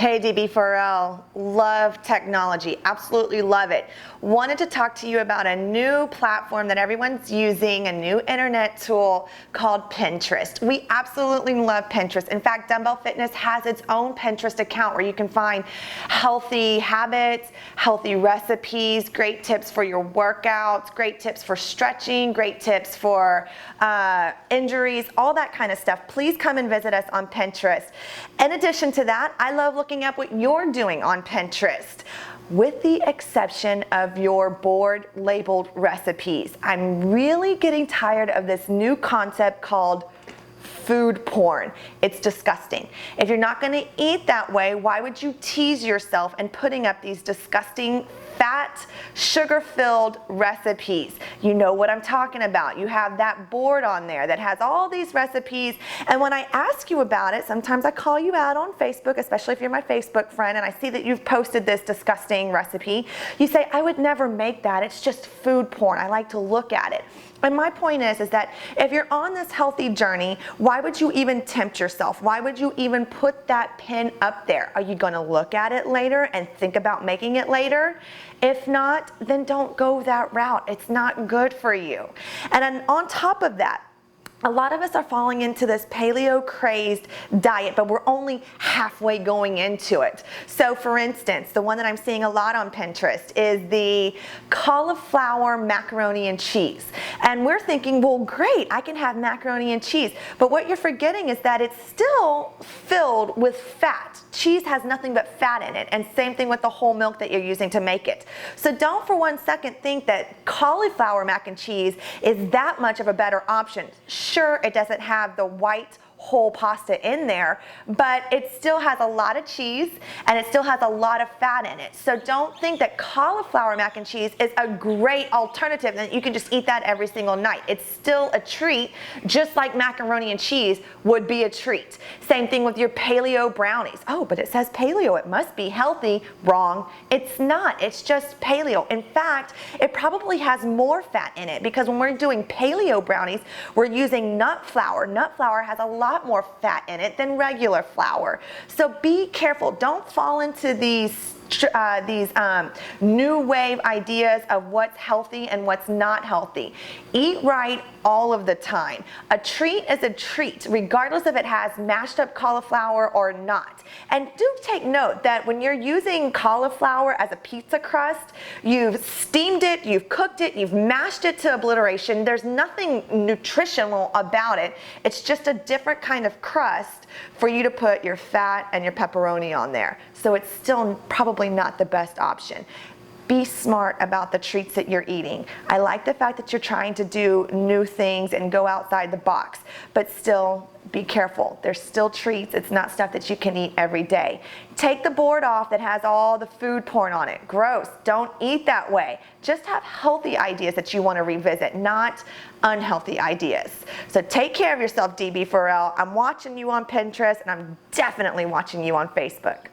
Hey DB4L, love technology, absolutely love it. Wanted to talk to you about a new platform that everyone's using, a new internet tool called Pinterest. We absolutely love Pinterest. In fact, Dumbbell Fitness has its own Pinterest account where you can find healthy habits, healthy recipes, great tips for your workouts, great tips for stretching, great tips for injuries, all that kind of stuff. Please come and visit us on Pinterest. In addition to that, I love looking up what you're doing on Pinterest, with the exception of your board labeled recipes. I'm really getting tired of this new concept called food porn. It's disgusting. If you're not going to eat that way, why would you tease yourself and putting up these disgusting, fat, sugar-filled recipes? You know what I'm talking about. You have that board on there that has all these recipes, and when I ask you about it, sometimes I call you out on Facebook, especially if you're my Facebook friend, and I see that you've posted this disgusting recipe. You say, I would never make that. It's just food porn. I like to look at it. And my point is that if you're on this healthy journey, why would you even tempt yourself? Why would you even put that pin up there? Are you going to look at it later and think about making it later? If not, then don't go that route. It's not good for you. And then on top of that, a lot of us are falling into this paleo crazed diet, but we're only halfway going into it. So for instance, the one that I'm seeing a lot on Pinterest is the cauliflower macaroni and cheese. And we're thinking, well, great, I can have macaroni and cheese. But what you're forgetting is that it's still filled with fat. Cheese has nothing but fat in it, and same thing with the whole milk that you're using to make it. So don't for one second think that cauliflower mac and cheese is that much of a better option. Sure, it doesn't have the white whole pasta in there, but it still has a lot of cheese and it still has a lot of fat in it. So don't think that cauliflower mac and cheese is a great alternative and you can just eat that every single night. It's still a treat, just like macaroni and cheese would be a treat. Same thing with your paleo brownies. Oh, but it says paleo, it must be healthy. Wrong. It's not. It's just paleo. In fact, it probably has more fat in it because when we're doing paleo brownies, we're using nut flour. Nut flour has a lot more fat in it than regular flour. So be careful. Don't fall into these new wave ideas of what's healthy and what's not healthy. Eat right all of the time. A treat is a treat, regardless if it has mashed up cauliflower or not. And do take note that when you're using cauliflower as a pizza crust, you've steamed it, you've cooked it, you've mashed it to obliteration. There's nothing nutritional about it. It's just a different kind of crust for you to put your fat and your pepperoni on there. So it's still probably not the best option. Be smart about the treats that you're eating. I like the fact that you're trying to do new things and go outside the box, but still be careful. There's still treats. It's not stuff that you can eat every day. Take the board off that has all the food porn on it. Gross. Don't eat that way. Just have healthy ideas that you want to revisit, not unhealthy ideas. So take care of yourself, DB4L. I'm watching you on Pinterest, and I'm definitely watching you on Facebook.